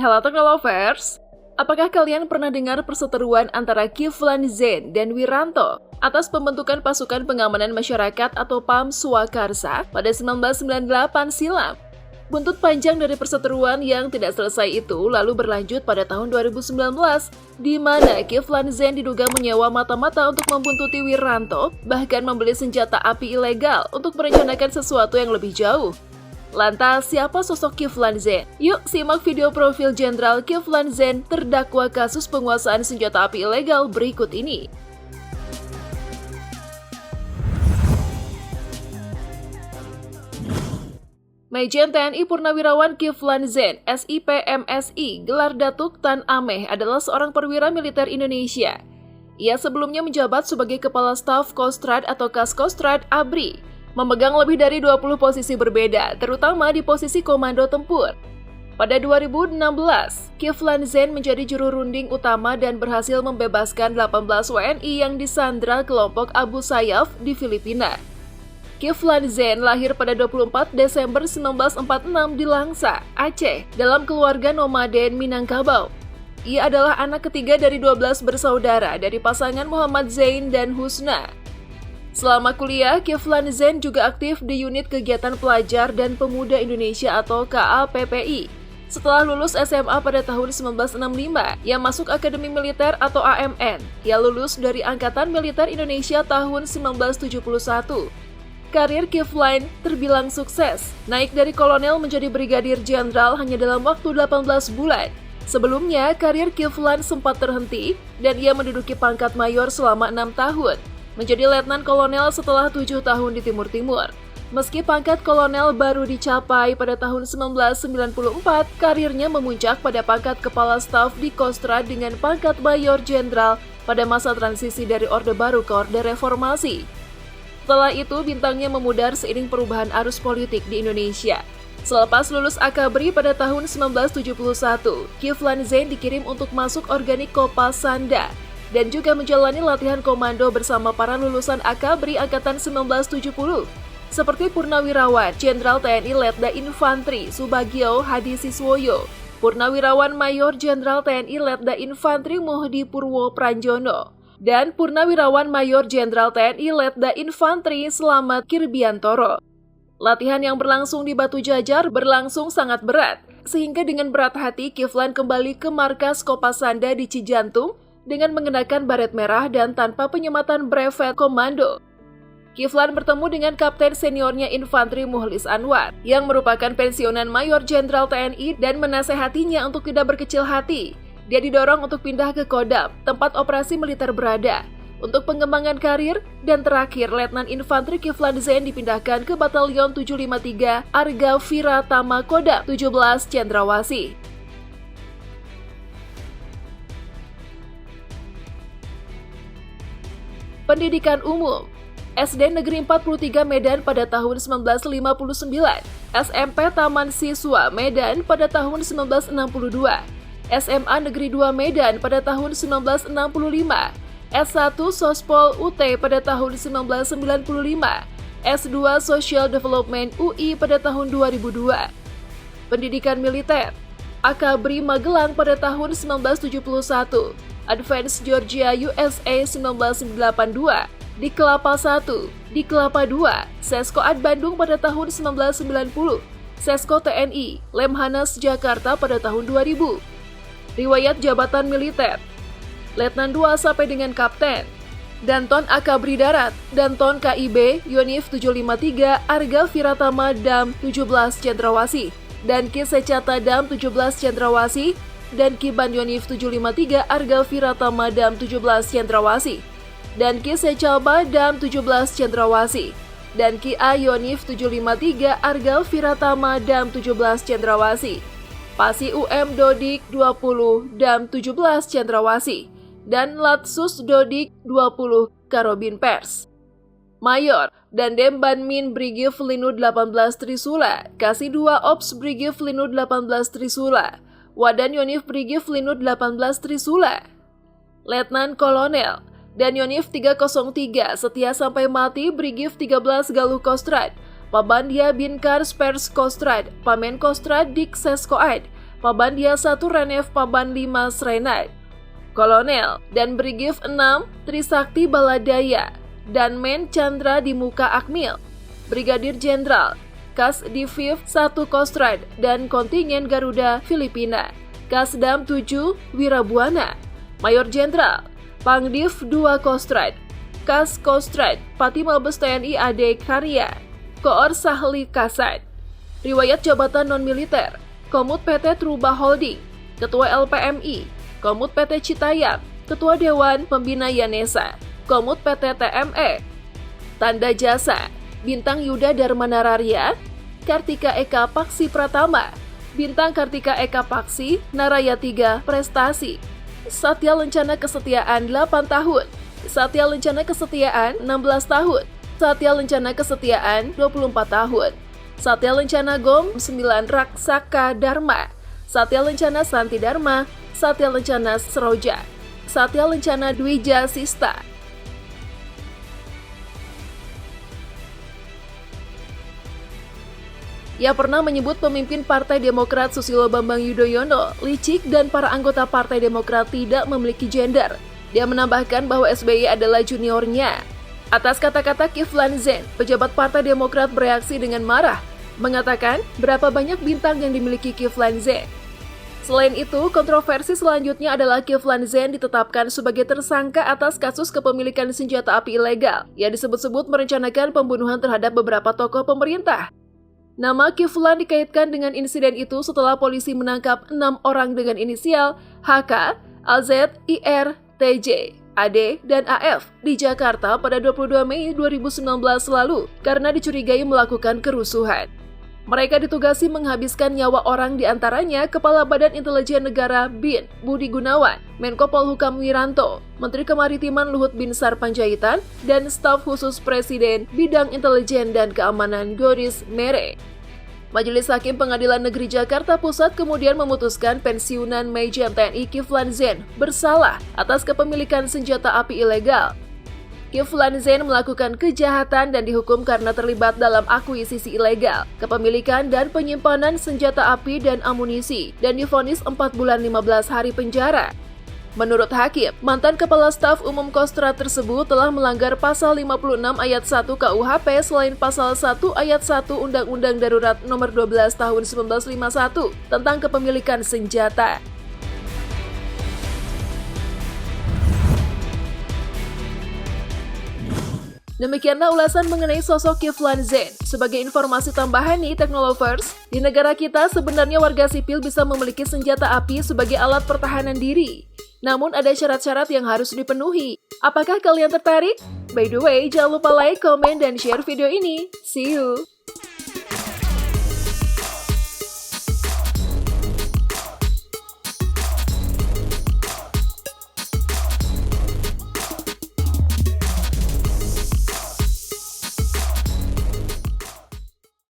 Halo Teknolovers, apakah kalian pernah dengar perseteruan antara Kiflan Zain dan Wiranto atas pembentukan Pasukan Pengamanan Masyarakat atau PAM Swakarsa pada 1998 silam? Buntut panjang dari perseteruan yang tidak selesai itu lalu berlanjut pada tahun 2019, di mana Kiflan Zain diduga menyewa mata-mata untuk membuntuti Wiranto, bahkan membeli senjata api ilegal untuk merencanakan sesuatu yang lebih jauh. Lantas, siapa sosok Kiflan Zain? Yuk simak video profil Jenderal Kiflan Zain terdakwa kasus penguasaan senjata api ilegal berikut ini. Majen TNI Purnawirawan Kiflan Zain, SIP MSI, gelar Datuk Tan Ameh adalah seorang perwira militer Indonesia. Ia sebelumnya menjabat sebagai Kepala Staf Kostrad atau Kaskostrad ABRI. Memegang lebih dari 20 posisi berbeda, terutama di posisi komando tempur. Pada 2016, Kiflan Zain menjadi juru runding utama dan berhasil membebaskan 18 WNI yang disandra kelompok Abu Sayyaf di Filipina. Kiflan Zain lahir pada 24 Desember 1946 di Langsa, Aceh, dalam keluarga nomaden Minangkabau. Ia adalah anak ketiga dari 12 bersaudara dari pasangan Muhammad Zain dan Husna. Selama kuliah, Kiflan Zain juga aktif di unit kegiatan pelajar dan pemuda Indonesia atau KAPPI. Setelah lulus SMA pada tahun 1965, ia masuk Akademi Militer atau AMN. Ia lulus dari Angkatan Militer Indonesia tahun 1971. Karir Kiflan terbilang sukses, naik dari kolonel menjadi brigadir jenderal hanya dalam waktu 18 bulan. Sebelumnya, karir Kiflan sempat terhenti dan ia menduduki pangkat mayor selama 6 tahun. Menjadi letnan kolonel setelah 7 tahun di Timur Timur. Meski pangkat kolonel baru dicapai pada tahun 1994, karirnya memuncak pada pangkat kepala staf di Kostrad dengan pangkat mayor jenderal pada masa transisi dari Orde Baru ke Orde Reformasi. Setelah itu, bintangnya memudar seiring perubahan arus politik di Indonesia. Selepas lulus Akabri pada tahun 1971, Kiflan Zain dikirim untuk masuk organik Kopasanda dan juga menjalani latihan komando bersama para lulusan Akabri Angkatan 1970, seperti Purnawirawan Jenderal TNI Letda Infantri Subagio Hadi Siswoyo, Purnawirawan Mayor Jenderal TNI Letda Infantri Mohdi Purwo Pranjono, dan Purnawirawan Mayor Jenderal TNI Letda Infantri Slamet Kirbiantoro. Latihan yang berlangsung di Batu Jajar berlangsung sangat berat, sehingga dengan berat hati Kiflan kembali ke markas Kopasanda di Cijantung dengan mengenakan baret merah dan tanpa penyematan brevet komando. Kiflan bertemu dengan kapten seniornya Infantri Muhlis Anwar, yang merupakan pensiunan Mayor Jenderal TNI dan menasehatinya untuk tidak berkecil hati. Dia didorong untuk pindah ke Kodam, tempat operasi militer berada, untuk pengembangan karir, dan terakhir Letnan Infantri Kiflan Zain dipindahkan ke Batalion 753 Arga Viratama Kodam 17 Cendrawasih. Pendidikan umum. SD Negeri 43 Medan pada tahun 1959, SMP Taman Siswa Medan pada tahun 1962, SMA Negeri 2 Medan pada tahun 1965, S1 Sospol UT pada tahun 1995, S2 Social Development UI pada tahun 2002. Pendidikan militer. Akabri Magelang pada tahun 1971, Advance Georgia USA 1982, di Kelapa 1, di Kelapa 2, Seskoad Bandung pada tahun 1990, Sesko TNI, Lemhanas Jakarta pada tahun 2000. Riwayat jabatan militer. Letnan 2 sampai dengan Kapten. Danton Akabri Darat, Danton KIB, Yonif 753, Arga Viratama Dam 17 Cendrawasih, dan Ki Secata Dam 17 Cendrawasih, dan Ki Ban Yonif 753 Arga Viratama Dam 17 Cendrawasih, dan Ki Secalba Dam 17 Cendrawasih, dan Ki A Yonif 753 Arga Viratama Dam 17 Cendrawasih, Pasi UM Dodik 20 Dam 17 Cendrawasih, dan Latsus Dodik 20 Karobin Pers. Mayor dan Dembanmin Brigif Linu 18 Trisula, Kasih 2 Ops Brigif Linu 18 Trisula, Wadan Yonif Brigif Linu 18 Trisula. Letnan Kolonel dan Yonif 303 Setia Sampai Mati Brigif 13 Galuh Kostrad, Pabandia Binkar Spers Kostrad, Pamen Kostrad Dik Seskoad, Pabandia 1 Renev Paban 5 Srenai, Kolonel dan Brigif 6 Trisakti Baladaya, dan Men Chandra di Muka Akmil, Brigadir Jenderal, Kas Diviv 1 Kostrad dan Kontingen Garuda Filipina, Kasdam 7 Wirabuana, Mayor Jenderal, Pangdiv 2 Kostrad, Kas Kostrad, Pati Mabes TNI AD Karya, Koor Sahli Kasad. Riwayat jabatan non-militer, Komut PT Truba Holding, Ketua LPMI, Komut PT Citayam, Ketua Dewan Pembina Yanesa, Komut PT TME. Tanda jasa, Bintang Yuda Darmanararya, Kartika Eka Paksi Pratama, Bintang Kartika Eka Paksi, Naraya 3 Prestasi. Satya Lencana Kesetiaan 8 tahun, Satya Lencana Kesetiaan 16 tahun, Satya Lencana Kesetiaan 24 tahun, Satya Lencana Gom 9 Raksaka Dharma, Satya Lencana Santi Dharma, Satya Lencana Seroja, Satya Lencana Dwija Sista. Ia pernah menyebut pemimpin Partai Demokrat Susilo Bambang Yudhoyono, licik, dan para anggota Partai Demokrat tidak memiliki gender. Dia menambahkan bahwa SBY adalah juniornya. Atas kata-kata Kiflan Zen, pejabat Partai Demokrat bereaksi dengan marah, mengatakan berapa banyak bintang yang dimiliki Kiflan Zen. Selain itu, kontroversi selanjutnya adalah Kiflan Zen ditetapkan sebagai tersangka atas kasus kepemilikan senjata api ilegal. Ia disebut-sebut merencanakan pembunuhan terhadap beberapa tokoh pemerintah. Nama Kiflan dikaitkan dengan insiden itu setelah polisi menangkap 6 orang dengan inisial HK, AZ, IR, TJ, AD, dan AF di Jakarta pada 22 Mei 2019 lalu karena dicurigai melakukan kerusuhan. Mereka ditugasi menghabiskan nyawa orang, diantaranya Kepala Badan Intelijen Negara BIN Budi Gunawan, Menko Polhukam Wiranto, Menteri Kemaritiman Luhut Binsar Panjaitan, dan staf khusus Presiden Bidang Intelijen dan Keamanan Goris Mere. Majelis Hakim Pengadilan Negeri Jakarta Pusat kemudian memutuskan pensiunan Majen TNI Kiflan Zen bersalah atas kepemilikan senjata api ilegal. Kiflan Zen melakukan kejahatan dan dihukum karena terlibat dalam akuisisi ilegal, kepemilikan dan penyimpanan senjata api dan amunisi, dan divonis 4 bulan 15 hari penjara. Menurut Hakim, mantan Kepala Staf Umum Kostrad tersebut telah melanggar Pasal 56 Ayat 1 KUHP selain Pasal 1 Ayat 1 Undang-Undang Darurat Nomor 12 Tahun 1951 tentang kepemilikan senjata. Demikianlah ulasan mengenai sosok Kiflan Zen. Sebagai informasi tambahan nih Teknolovers, di negara kita sebenarnya warga sipil bisa memiliki senjata api sebagai alat pertahanan diri. Namun ada syarat-syarat yang harus dipenuhi. Apakah kalian tertarik? By the way, jangan lupa like, komen, dan share video ini. See you!